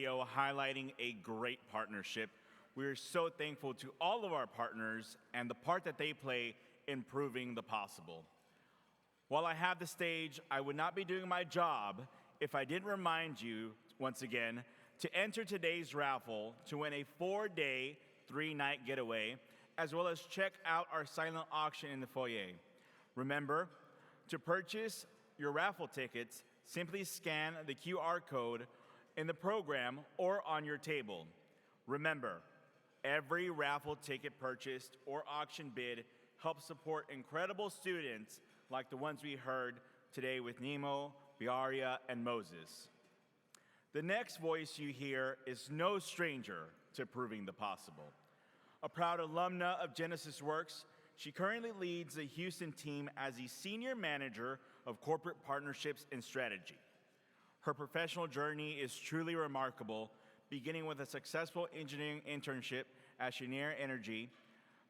video highlighting a great partnership. We are so thankful to all of our partners and the part that they play in proving the possible. While I have the stage, I would not be doing my job if I didn't remind you, once again, to enter today's raffle to win a 4-day, 3-night getaway, as well as check out our silent auction in the foyer. Remember, to purchase your raffle tickets, simply scan the QR code in the program or on your table. Remember, every raffle ticket purchased or auction bid helps support incredible students like the ones we heard today with Nemo, Biaria, and Moses. The next voice you hear is no stranger to proving the possible. A proud alumna of Genesys Works, she currently leads the Houston team as the Senior Manager of Corporate Partnerships and Strategy. Her professional journey is truly remarkable, beginning with a successful engineering internship at Cheniere Energy.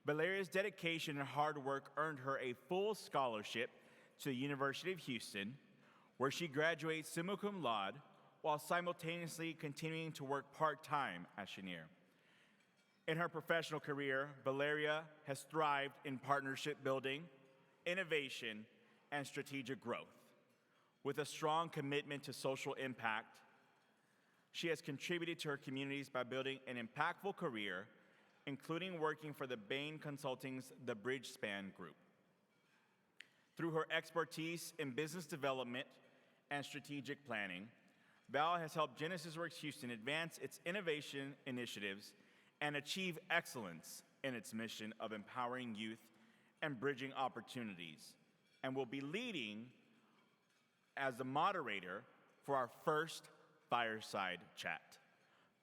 Valeria's dedication and hard work earned her a full scholarship to the University of Houston, where she graduates summa cum laude while simultaneously continuing to work part-time at Cheniere. In her professional career, Valeria has thrived in partnership building, innovation, and strategic growth. With a strong commitment to social impact, she has contributed to her communities by building an impactful career, including working for the Bain Consulting's The Bridge Span Group. Through her expertise in business development and strategic planning, Val has helped Genesys Works Houston advance its innovation initiatives and achieve excellence in its mission of empowering youth and bridging opportunities, and will be leading as the moderator for our first Fireside Chat.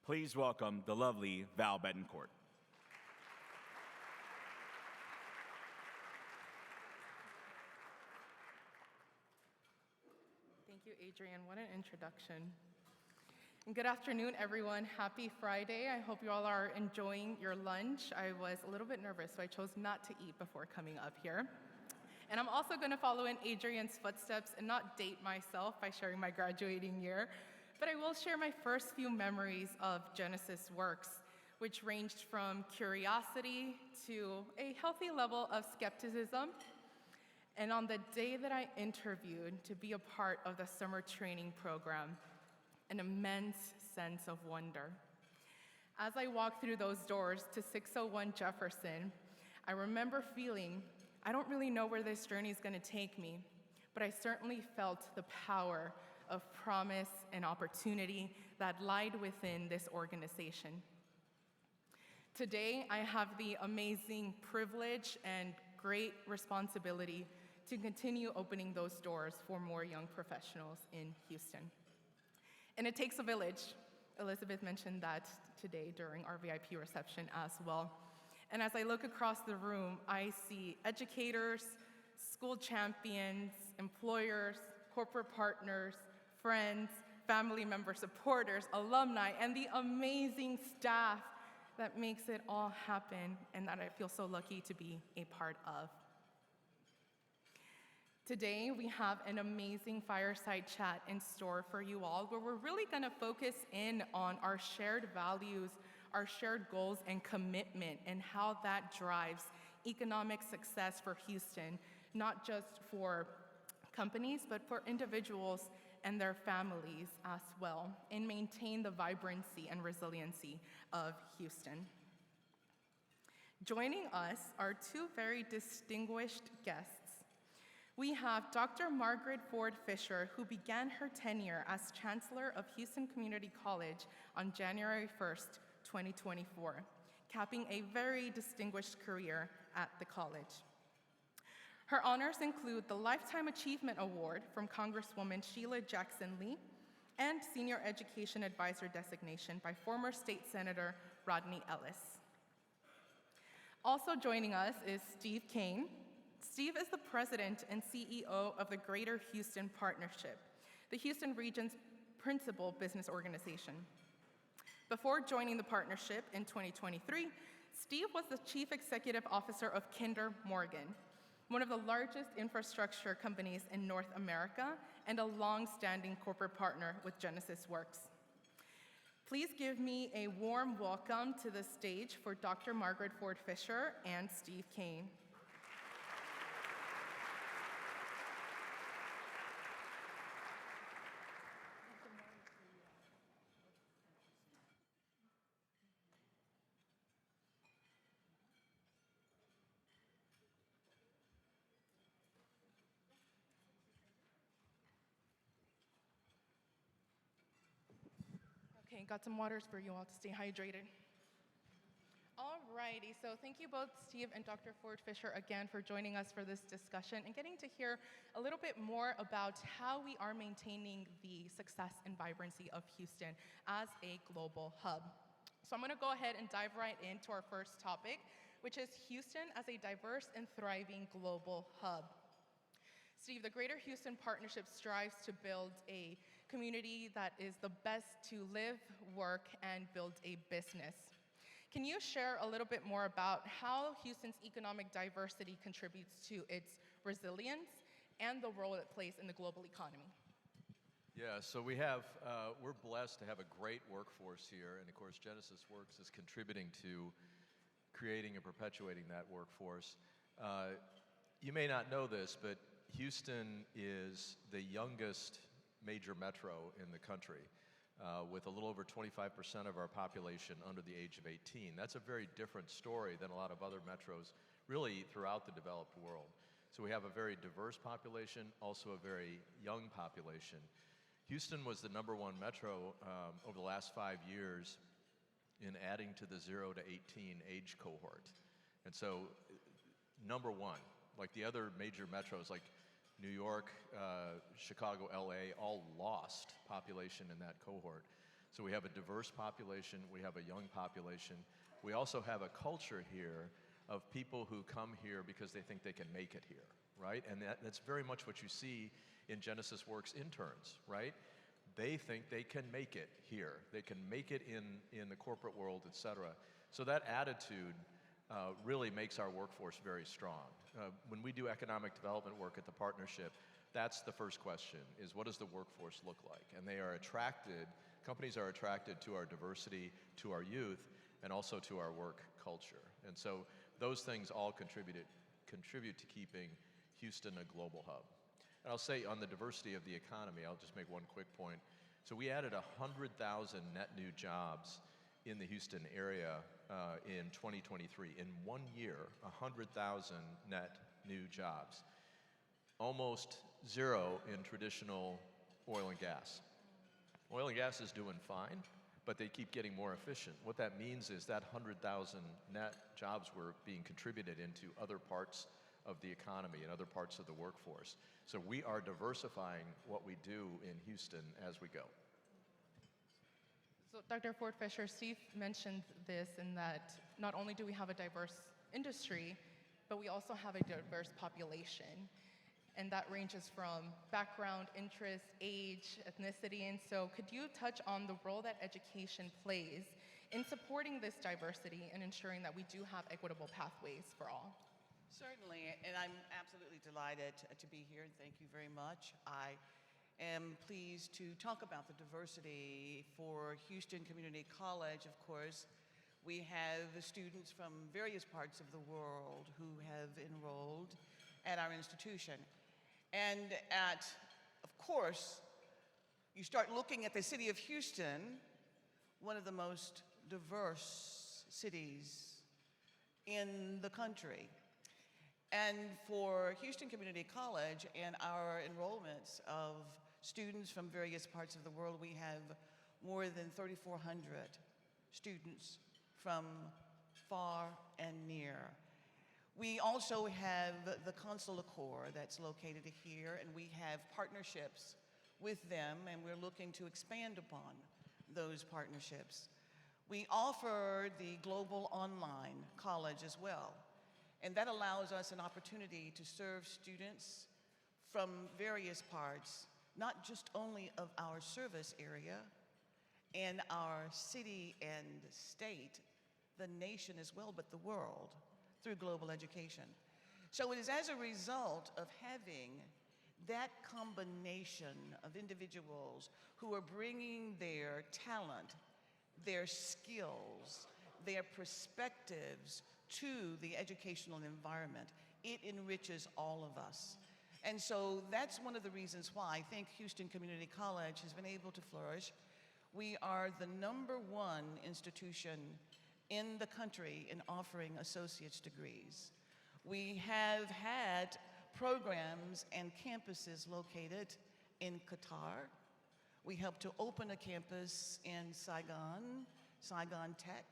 Please welcome the lovely Val Betancourt. Thank you, Adrian. What an introduction. And good afternoon, everyone. Happy Friday. I hope you all are enjoying your lunch. I was a little bit nervous, so I chose not to eat before coming up here. And I'm also going to follow in Adrian's footsteps and not date myself by sharing my graduating year, but I will share my first few memories of Genesys Works, which ranged from curiosity to a healthy level of skepticism. And on the day that I interviewed to be a part of the summer training program, an immense sense of wonder. As I walked through those doors to 601 Jefferson, I remember feeling, I don't really know where this journey is going to take me, but I certainly felt the power of promise and opportunity that lied within this organization. Today, I have the amazing privilege and great responsibility to continue opening those doors for more young professionals in Houston. And it takes a village. Elizabeth mentioned that today during our VIP reception as well. And as I look across the room, I see educators, school champions, employers, corporate partners, friends, family member supporters, alumni, and the amazing staff that makes it all happen and that I feel so lucky to be a part of. Today, we have an amazing fireside chat in store for you all, where we're really going to focus in on our shared values, our shared goals and commitment, and how that drives economic success for Houston, not just for companies, but for individuals and their families as well, and maintain the vibrancy and resiliency of Houston. Joining us are two very distinguished guests. We have Dr. Margaret Ford Fisher, who began her tenure as Chancellor of Houston Community College on January 1st, 2024, capping a very distinguished career at the college. Her honors include the Lifetime Achievement Award from Congresswoman Sheila Jackson Lee and Senior Education Advisor designation by former State Senator Rodney Ellis. Also joining us is Steve Kean. Steve is the president and CEO of the Greater Houston Partnership, the Houston region's principal business organization. Before joining the partnership in 2023, Steve was the chief executive officer of Kinder Morgan, one of the largest infrastructure companies in North America and a long-standing corporate partner with Genesys Works. Please give me a warm welcome to the stage for Dr. Margaret Ford Fisher and Steve Kean. Okay, got some waters for you all to stay hydrated. Alrighty, so thank you both, Steve and Dr. Ford Fisher, again for joining us for this discussion and getting to hear a little bit more about how we are maintaining the success and vibrancy of Houston as a global hub. So I'm gonna go ahead and dive right into our first topic, which is Houston as a diverse and thriving global hub. Steve, the Greater Houston Partnership strives to build a community that is the best to live, work, and build a business. Can you share a little bit more about how Houston's economic diversity contributes to its resilience and the role it plays in the global economy? Yeah, so we're blessed to have a great workforce here, and of course Genesys Works is contributing to creating and perpetuating that workforce. You may not know this, but Houston is the youngest major metro in the country, with a little over 25% of our population under the age of 18. That's a very different story than a lot of other metros really throughout the developed world. So we have a very diverse population, also a very young population. Houston was the #1 metro over the last 5 years in adding to the 0 to 18 age cohort. And so #1, like the other major metros like New York, Chicago, LA, all lost population in that cohort. So we have a diverse population, we have a young population. We also have a culture here of people who come here because they think they can make it here, right? And that's very much what you see in Genesys Works interns, right? They think they can make it here. They can make it in the corporate world, et cetera. So that attitude really makes our workforce very strong. When we do economic development work at the partnership, that's the first question, is what does the workforce look like? And they are attracted, companies are attracted to our diversity, to our youth, and also to our work culture. And so those things all contribute to keeping Houston a global hub. And I'll say on the diversity of the economy, I'll just make one quick point. So we added 100,000 net new jobs in the Houston area in 2023. In 1 year, 100,000 net new jobs. Almost 0 in traditional oil and gas. Oil and gas is doing fine, but they keep getting more efficient. What that means is that 100,000 net jobs were being contributed into other parts of the economy and other parts of the workforce. So we are diversifying what we do in Houston as we go. So Dr. Ford Fisher, Steve mentioned this in that not only do we have a diverse industry, but we also have a diverse population. And that ranges from background, interest, age, ethnicity. And so could you touch on the role that education plays in supporting this diversity and ensuring that we do have equitable pathways for all? Certainly, and I'm absolutely delighted to be here, and thank you very much. I am pleased to talk about the diversity for Houston Community College. Of course, we have students from various parts of the world who have enrolled at our institution. And of course, you start looking at the city of Houston, one of the most diverse cities in the country. And for Houston Community College and our enrollments of students from various parts of the world, we have more than 3,400 students from far and near. We also have the Consular Corps that's located here, and we have partnerships with them, and we're looking to expand upon those partnerships. We offer the Global Online College as well, and that allows us an opportunity to serve students from various parts, not just only of our service area and our city and state, the nation as well, but the world, through global education. So it is as a result of having that combination of individuals who are bringing their talent their skills, their perspectives to the educational environment, it enriches all of us. And so that's one of the reasons why I think Houston Community College has been able to flourish. We are the #1 institution in the country in offering associate's degrees. We have had programs and campuses located in Qatar. We helped to open a campus in Saigon, Saigon Tech.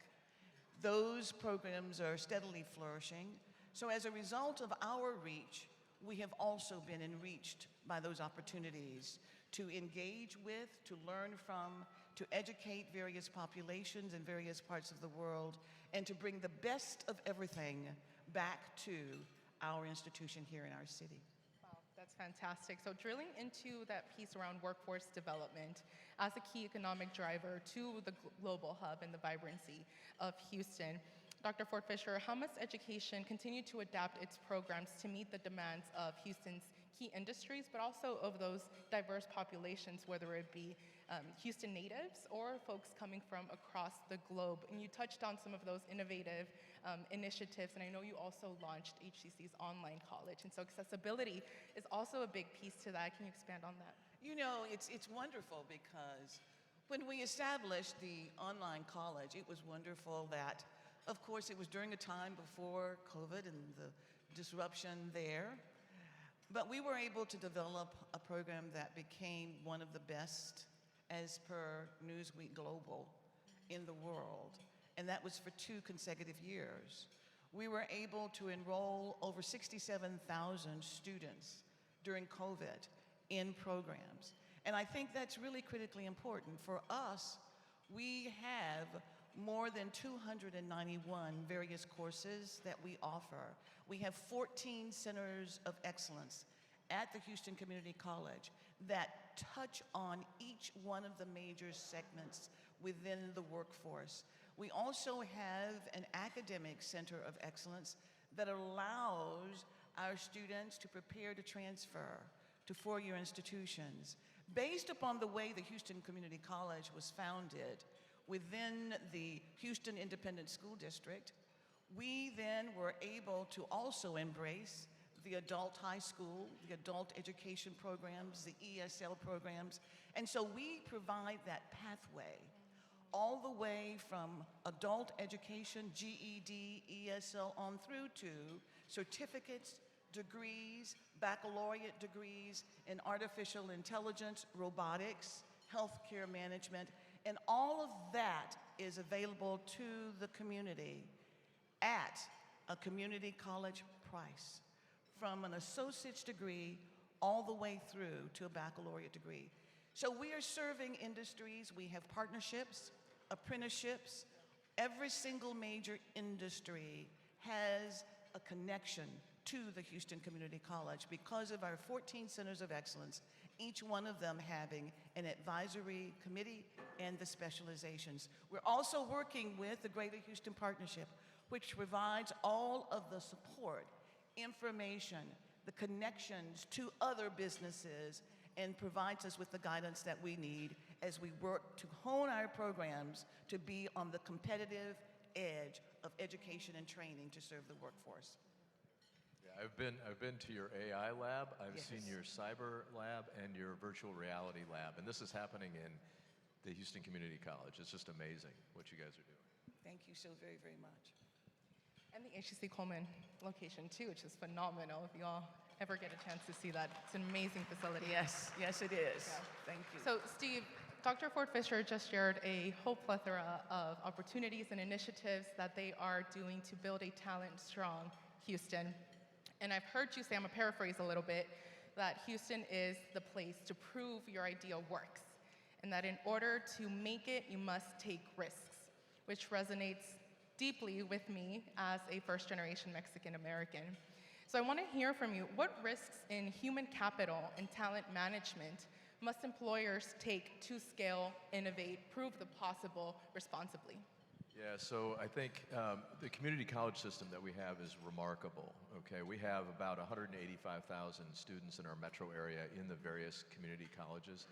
Those programs are steadily flourishing. So as a result of our reach, we have also been enriched by those opportunities to engage with, to learn from, to educate various populations in various parts of the world, and to bring the best of everything back to our institution here in our city. Wow, that's fantastic. So drilling into that piece around workforce development as a key economic driver to the global hub and the vibrancy of Houston, Dr. Ford Fisher, how must education continue to adapt its programs to meet the demands of Houston's key industries, but also of those diverse populations, whether it be Houston natives or folks coming from across the globe? And you touched on some of those innovative initiatives, and I know you also launched HCC's online college, and so accessibility is also a big piece to that. Can you expand on that? You know, it's wonderful because when we established the online college, it was wonderful that, of course, it was during a time before COVID and the disruption there, but we were able to develop a program that became one of the best as per Newsweek Global in the world, and that was for 2 consecutive years. We were able to enroll over 67,000 students during COVID in programs, and I think that's really critically important. For us, we have more than 291 various courses that we offer. We have 14 centers of excellence at the Houston Community College that touch on each one of the major segments within the workforce. We also have an academic center of excellence that allows our students to prepare to transfer to 4-year institutions. Based upon the way the Houston Community College was founded within the Houston Independent School District, we then were able to also embrace the adult high school, the adult education programs, the ESL programs. And so we provide that pathway all the way from adult education, GED, ESL, on through to certificates, degrees, baccalaureate degrees in artificial intelligence, robotics, healthcare management, and all of that is available to the community at a community college price, from an associate's degree all the way through to a baccalaureate degree. So we are serving industries. We have partnerships, apprenticeships. Every single major industry has a connection to the Houston Community College because of our 14 centers of excellence, each one of them having an advisory committee and the specializations. We're also working with the Greater Houston Partnership, which provides all of the support, information, the connections to other businesses, and provides us with the guidance that we need as we work to hone our programs to be on the competitive edge of education and training to serve the workforce. Yeah, I've been to your AI lab, I've Yes. seen your cyber lab and your virtual reality lab, and this is happening in the Houston Community College. It's just amazing what you guys are doing. Thank you so very, very much. And the HCC Coleman location too, which is phenomenal. If you all ever get a chance to see that, it's an amazing facility. Yes, yes it is. Yeah. Thank you. So Steve, Dr. Ford Fisher just shared a whole plethora of opportunities and initiatives that they are doing to build a talent-strong Houston. And I've heard you say, I'm gonna paraphrase a little bit, that Houston is the place to prove your idea works, and that in order to make it, you must take risks, which resonates deeply with me as a first-generation Mexican American. So I want to hear from you, what risks in human capital and talent management must employers take to scale, innovate, prove the possible responsibly? Yeah, so I think the community college system that we have is remarkable, okay? We have about 185,000 students in our metro area in the various community colleges.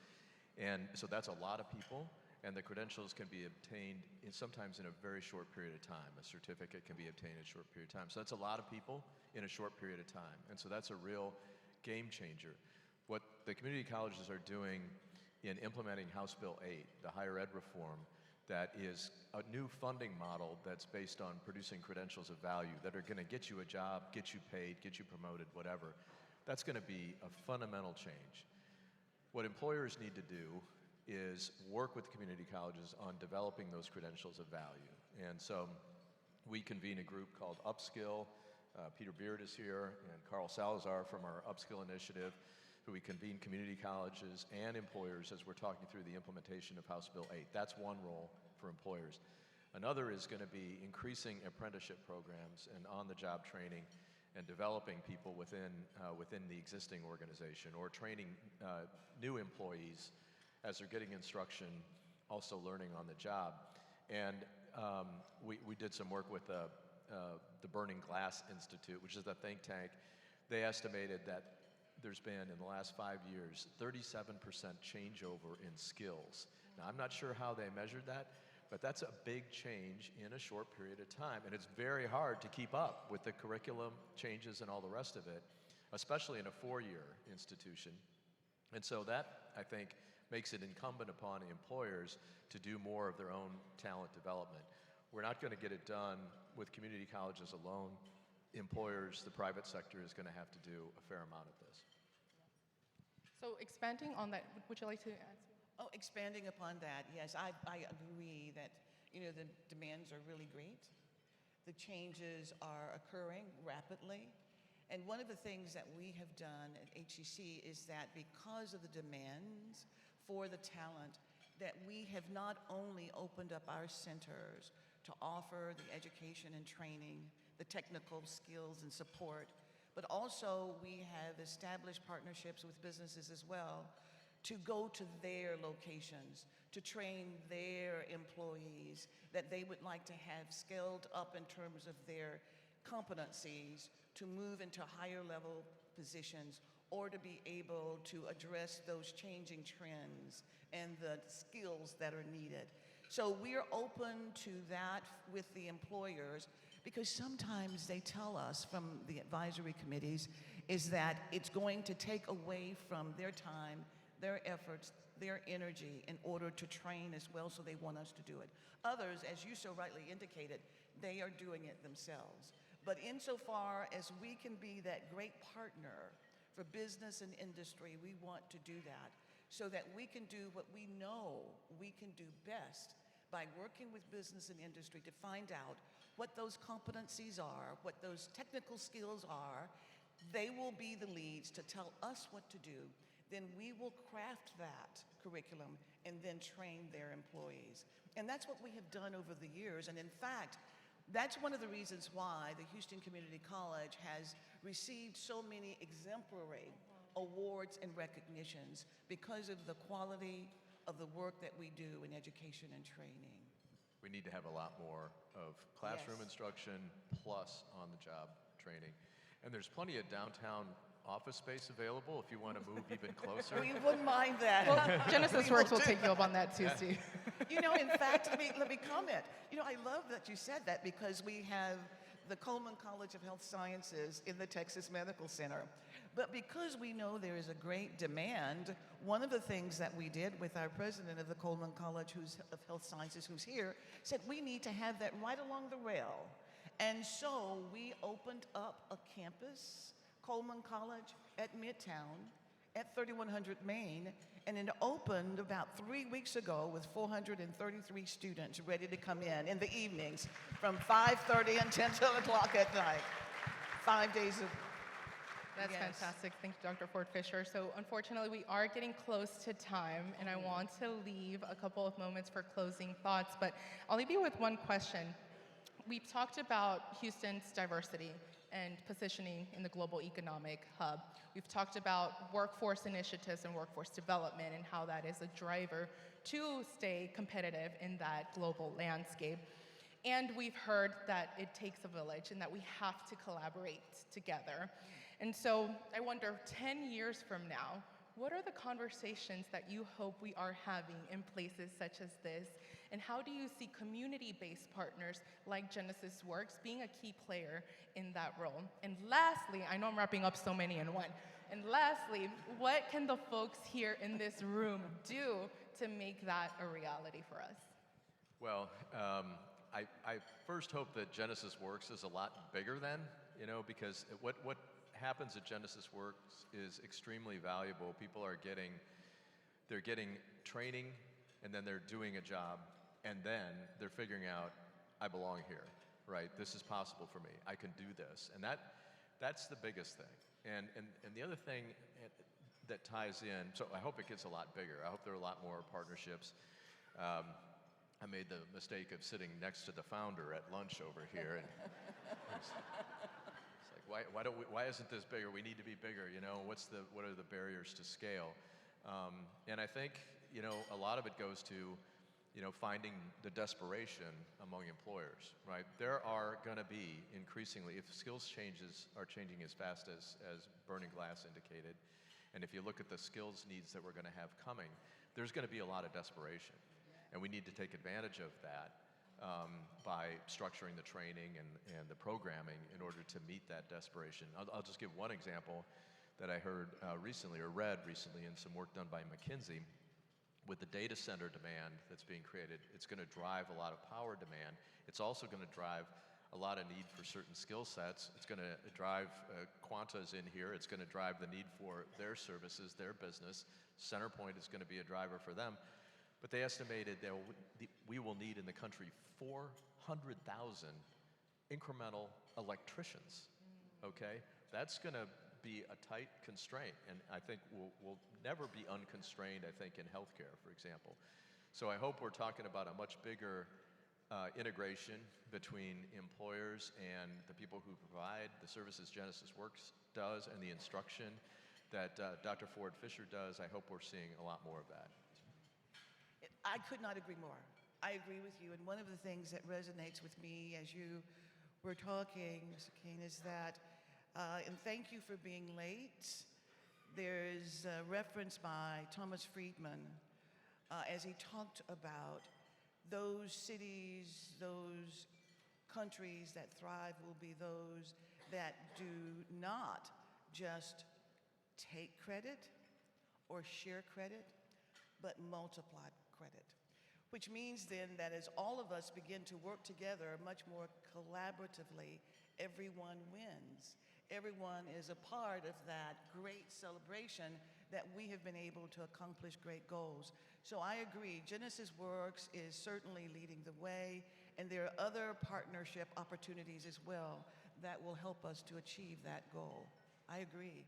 And so that's a lot of people. and the credentials can be obtained sometimes in a very short period of time. A certificate can be obtained in a short period of time. So that's a lot of people in a short period of time. And so that's a real game changer. What the community colleges are doing in implementing House Bill 8, the higher ed reform, that is a new funding model that's based on producing credentials of value that are going to get you a job, get you paid, get you promoted, whatever. That's going to be a fundamental change. What employers need to do is work with community colleges on developing those credentials of value. And so we convene a group called Upskill. Peter Beard is here, and Carl Salazar from our Upskill initiative, who we convene community colleges and employers as we're talking through the implementation of House Bill 8. That's one role for employers. Another is going to be increasing apprenticeship programs and on-the-job training and developing people within the existing organization, or training new employees as they're getting instruction, also learning on the job. And we did some work with the Burning Glass Institute, which is a think tank. They estimated that there's been, in the last 5 years, 37% changeover in skills. Now, I'm not sure how they measured that, but that's a big change in a short period of time. And it's very hard to keep up with the curriculum changes and all the rest of it, especially in a 4-year institution. And so that, I think, makes it incumbent upon employers to do more of their own talent development. We're not going to get it done with community colleges alone. Employers, the private sector, is going to have to do a fair amount of this. So expanding on that, would you like to answer? Oh, expanding upon that, yes, I agree that, the demands are really great. The changes are occurring rapidly. And one of the things that we have done at HEC is that because of the demands for the talent, that we have not only opened up our centers to offer the education and training, the technical skills and support, but also we have established partnerships with businesses as well to go to their locations, to train their employees that they would like to have scaled up in terms of their competencies to move into higher level positions, or to be able to address those changing trends and the skills that are needed. So we're open to that with the employers, because sometimes they tell us from the advisory committees is that it's going to take away from their time, their efforts, their energy in order to train as well, so they want us to do it. Others, as you so rightly indicated, they are doing it themselves. But insofar as we can be that great partner for business and industry, we want to do that so that we can do what we know we can do best by working with business and industry to find out what those competencies are, what those technical skills are. They will be the leads to tell us what to do. Then we will craft that curriculum and then train their employees. And that's what we have done over the years. And in fact, that's one of the reasons why the Houston Community College has received so many exemplary awards and recognitions, because of the quality of the work that we do in education and training. We need to have a lot more of classroom Yes. instruction plus on-the-job training. And there's plenty of downtown office space available if you want to move even closer. We wouldn't mind that. Well, Genesys We Works will will take you up on that too, Steve. In fact, let me comment. I love that you said that, because we have the Coleman College of Health Sciences in the Texas Medical Center. But because we know there is a great demand, one of the things that we did with our president of the Coleman College of Health Sciences, who's here, said we need to have that right along the rail. And so we opened up a campus, Coleman College at Midtown, at 3100 Main, and it opened about 3 weeks ago with 433 students ready to come in the evenings from 5:30 until 10 o'clock at night. 5 days of... That's Yes. fantastic. Thank you, Dr. Ford Fisher. So unfortunately, we are getting close to time, and I want to leave a couple of moments for closing thoughts, but I'll leave you with one question. We've talked about Houston's diversity and positioning in the global economic hub. We've talked about workforce initiatives and workforce development and how that is a driver to stay competitive in that global landscape. And we've heard that it takes a village and that we have to collaborate together. And so I wonder, 10 years from now, what are the conversations that you hope we are having in places such as this? And how do you see community-based partners like Genesys Works being a key player in that role? And lastly, I know I'm wrapping up so many in one. And lastly, what can the folks here in this room do to make that a reality for us? Well, I first hope that Genesys Works is a lot bigger then, because what happens at Genesys Works is extremely valuable. People are getting training, and then they're doing a job, and then they're figuring out, I belong here, right? This is possible for me. I can do this, and that's the biggest thing. And the other thing that ties in, so I hope it gets a lot bigger. I hope there are a lot more partnerships. I made the mistake of sitting next to the founder at lunch over here, and it's like, why isn't this bigger? We need to be bigger. What are the barriers to scale? And I think a lot of it goes to finding the desperation among employers, right? There are going to be increasingly, if skills changes are changing as fast as Burning Glass indicated, and if you look at the skills needs that we're going to have coming, there's going to be a lot of desperation. And we need to take advantage of that by structuring the training and the programming in order to meet that desperation. I'll just give one example that I heard recently, or read recently in some work done by McKinsey. With the data center demand that's being created, it's going to drive a lot of power demand. It's also going to drive a lot of need for certain skill sets. It's going to drive Quanta's in here. It's going to drive the need for their services, their business. Centerpoint is going to be a driver for them. But they estimated that we will need in the country 400,000 incremental electricians, okay? That's going to be a tight constraint, and I think we'll never be unconstrained, I think, in healthcare, for example. So I hope we're talking about a much bigger integration between employers and the people who provide the services Genesys Works does and the instruction that Dr. Ford Fisher does. I hope we're seeing a lot more of that. I could not agree more. I agree with you. And one of the things that resonates with me as you were talking, Mr. Kean, is that, and thank you for being late, there's a reference by Thomas Friedman as he talked about those cities, those countries that thrive will be those that do not just take credit or share credit, but multiply credit. Which means then that as all of us begin to work together much more collaboratively, everyone wins. Everyone is a part of that great celebration that we have been able to accomplish great goals. So I agree, Genesys Works is certainly leading the way, and there are other partnership opportunities as well that will help us to achieve that goal. I agree.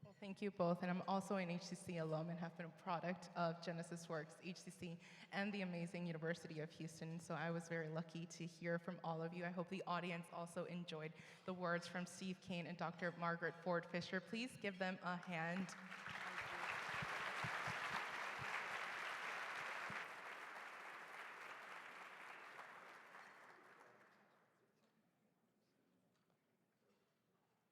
Well, thank you both, and I'm also an HCC alum and have been a product of Genesys Works, HCC, and the amazing University of Houston, so I was very lucky to hear from all of you. I hope the audience also enjoyed the words from Steve Kean and Dr. Margaret Ford Fisher. Please give them a hand.